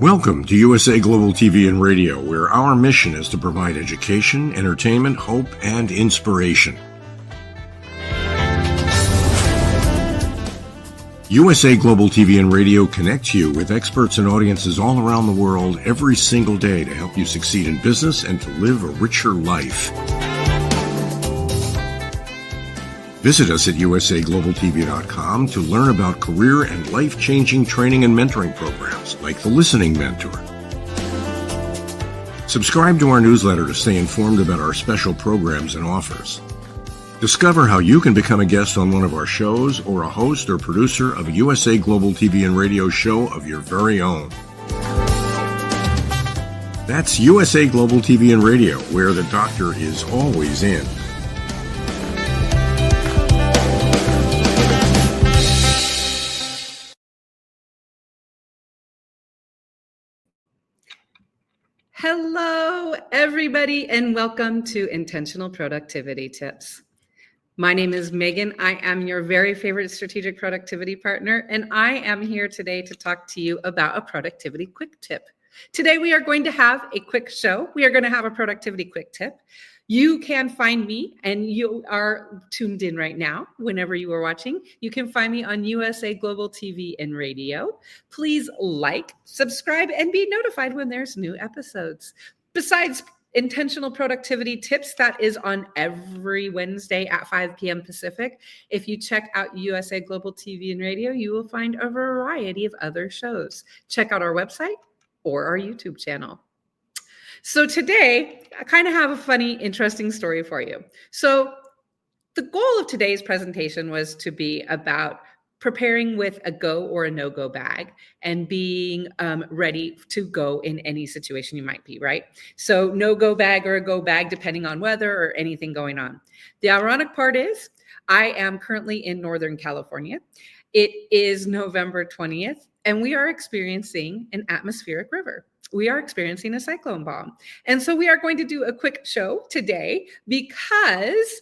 Welcome to USA Global TV and Radio, where our mission is to provide education, entertainment, hope, and inspiration. USA Global TV and Radio connects you with experts and audiences all around the world every single day to help you succeed in business and to live a richer life. Visit us at usaglobaltv.com to learn about career and life-changing training and mentoring programs like the Listening Mentor. Subscribe to our newsletter to stay informed about our special programs and offers. Discover how you can become a guest on one of our shows or a host or producer of a USA Global TV and Radio show of your very own. That's USA Global TV and Radio, where the doctor is always in. Hello, everybody, and welcome to Intentional Productivity Tips. My name is Megan. I am your very favorite strategic productivity partner, and I am here today to talk to you about a productivity quick tip. Today, we are going to have a quick show. We are going to have a productivity quick tip. You can find me, and you are tuned in right now whenever you are watching. You can find me on USA Global TV and Radio. Please like, subscribe, and be notified when there's new episodes. Besides intentional productivity tips, that is on every Wednesday at 5 p.m. Pacific. If you check out USA Global TV and Radio, you will find a variety of other shows. Check out our website or our YouTube channel. So today, I kind of have a funny, interesting story for you. So the goal of today's presentation was to be about preparing with a go or a no-go bag and being ready to go in any situation you might be, right? So no-go bag or a go bag, depending on weather or anything going on. The ironic part is I am currently in Northern California. It is November 20th, and we are experiencing an atmospheric river. We are experiencing a cyclone bomb. And so we are going to do a quick show today because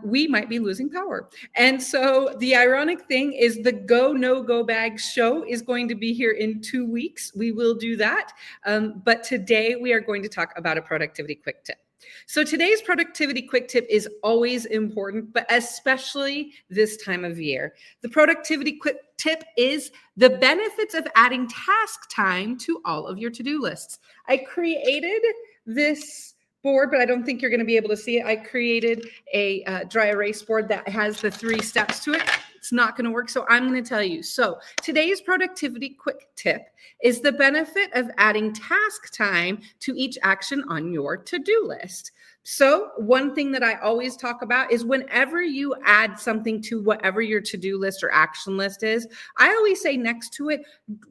we might be losing power. And so the ironic thing is the go, no go bag show is going to be here in 2 weeks. We will do that. But today we are going to talk about a productivity quick tip. So today's productivity quick tip is always important, but especially this time of year. The productivity quick tip is the benefits of adding task time to all of your to-do lists. I created this board, but I don't think you're going to be able to see it. I created a dry erase board that has the 3 steps to it. It's not going to work, so I'm going to tell you. So today's productivity quick tip is the benefit of adding task time to each action on your to-do list. So one thing that I always talk about is whenever you add something to whatever your to-do list or action list is, I always say next to it,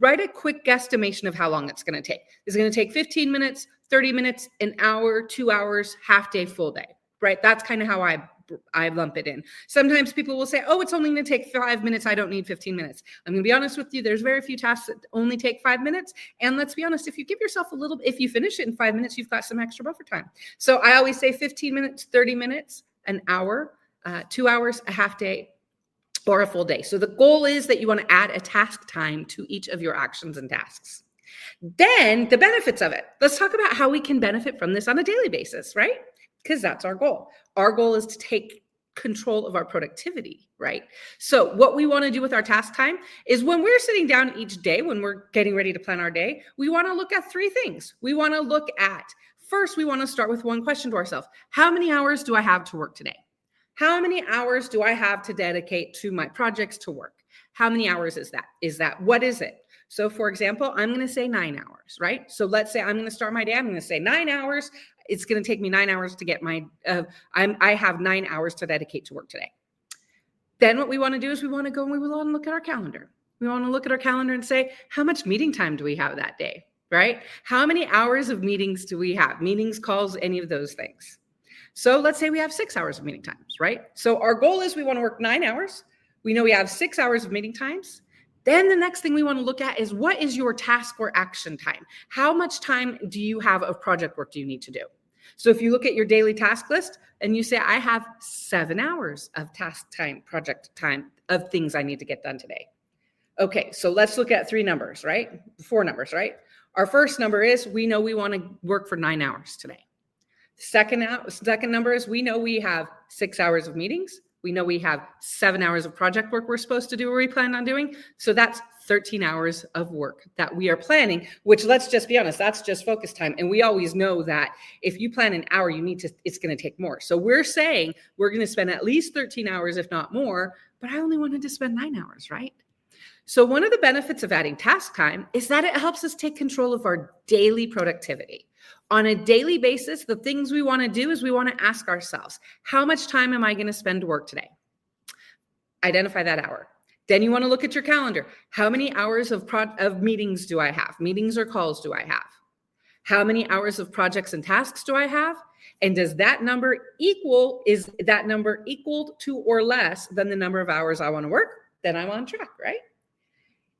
write a quick guesstimation of how long it's going to take. Is it going to take 15 minutes, 30 minutes, an hour, 2 hours, half day, full day, right? That's kind of how I lump it in. Sometimes people will say, oh, it's only going to take 5 minutes. I don't need 15 minutes. I'm going to be honest with you. There's very few tasks that only take 5 minutes. And let's be honest, if you give yourself a little, if you finish it in 5 minutes, you've got some extra buffer time. So I always say 15 minutes, 30 minutes, an hour, 2 hours, a half day, or a full day. So the goal is that you want to add a task time to each of your actions and tasks. Then the benefits of it. Let's talk about how we can benefit from this on a daily basis, right? Because that's our goal. Our goal is to take control of our productivity, right? So what we want to do with our task time is when we're sitting down each day, when we're getting ready to plan our day, we want to look at 3 things. We want to look at, first, we want to start with one question to ourselves. How many hours do I have to work today? How many hours do I have to dedicate to my projects to work? How many hours is that? What is it? So for example, I'm going to say 9 hours, right? So let's say I'm going to start my day. I'm going to say 9 hours. It's going to take me 9 hours to get I have 9 hours to dedicate to work today. Then what we want to do is we want to go and we want to look at our calendar. We want to look at our calendar and say, how much meeting time do we have that day, right? How many hours of meetings do we have? Meetings, calls, any of those things. So let's say we have 6 hours of meeting times, right? So our goal is we want to work 9 hours. We know we have 6 hours of meeting times. Then the next thing we want to look at is what is your task or action time? How much time do you have of project work do you need to do? So if you look at your daily task list and you say, I have 7 hours of task time, project time of things I need to get done today. Okay, so let's look at 3 numbers, right? 4 numbers, right? Our first number is we know we want to work for 9 hours today. Second number is we know we have 6 hours of meetings. We know we have 7 hours of project work we're supposed to do or we plan on doing. So that's 13 hours of work that we are planning, which, let's just be honest, that's just focus time. And we always know that if you plan an hour, it's going to take more. So we're saying we're going to spend at least 13 hours, if not more, but I only wanted to spend 9 hours, right? So one of the benefits of adding task time is that it helps us take control of our daily productivity. On a daily basis, the things we want to do is we want to ask ourselves, how much time am I going to spend to work today? Identify that hour. Then you want to look at your calendar. How many hours of meetings do I have? Meetings or calls do I have? How many hours of projects and tasks do I have? And is that number equal to or less than the number of hours I want to work? Then I'm on track, right?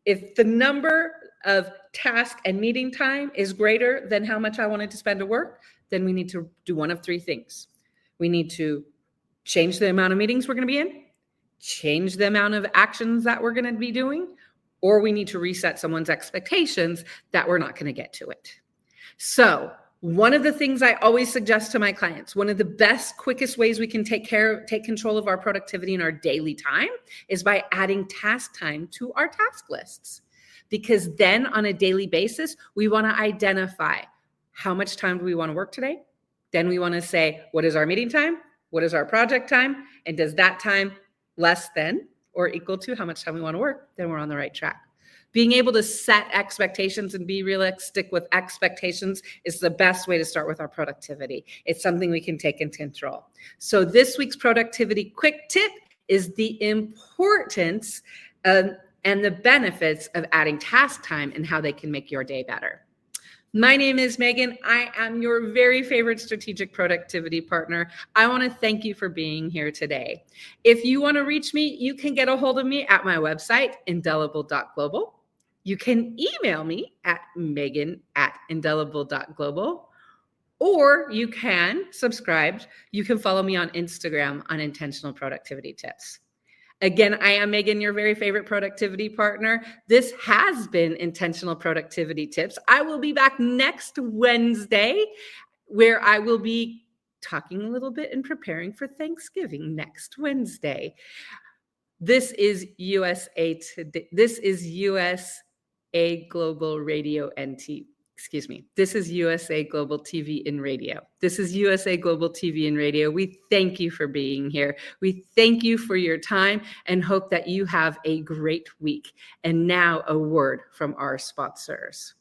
If the number of task and meeting time is greater than how much I wanted to spend to work, then we need to do one of three things. We need to change the amount of meetings we're going to be in, change the amount of actions that we're going to be doing, or we need to reset someone's expectations that we're not going to get to it. So one of the things I always suggest to my clients, one of the best, quickest ways we can take control of our productivity in our daily time is by adding task time to our task lists. Because then on a daily basis, we want to identify how much time do we want to work today? Then we want to say, what is our meeting time? What is our project time? And does that time less than or equal to how much time we want to work? Then we're on the right track. Being able to set expectations and be realistic with expectations is the best way to start with our productivity. It's something we can take in control. So this week's productivity quick tip is the importance and the benefits of adding task time and how they can make your day better. My name is Megan. I am your very favorite strategic productivity partner. I want to thank you for being here today. If you want to reach me, you can get a hold of me at my website, indelible.global. You can email me at megan@indelible.global, or you can subscribe. You can follow me on Instagram on Intentional Productivity Tips. Again, I am Megan, your very favorite productivity partner. This has been Intentional Productivity Tips. I will be back next Wednesday, where I will be talking a little bit and preparing for Thanksgiving next Wednesday. This is USA Today. This is USA Global Radio and TV. This is USA Global TV and Radio. This is USA Global TV and Radio. We thank you for being here. We thank you for your time and hope that you have a great week. And now a word from our sponsors.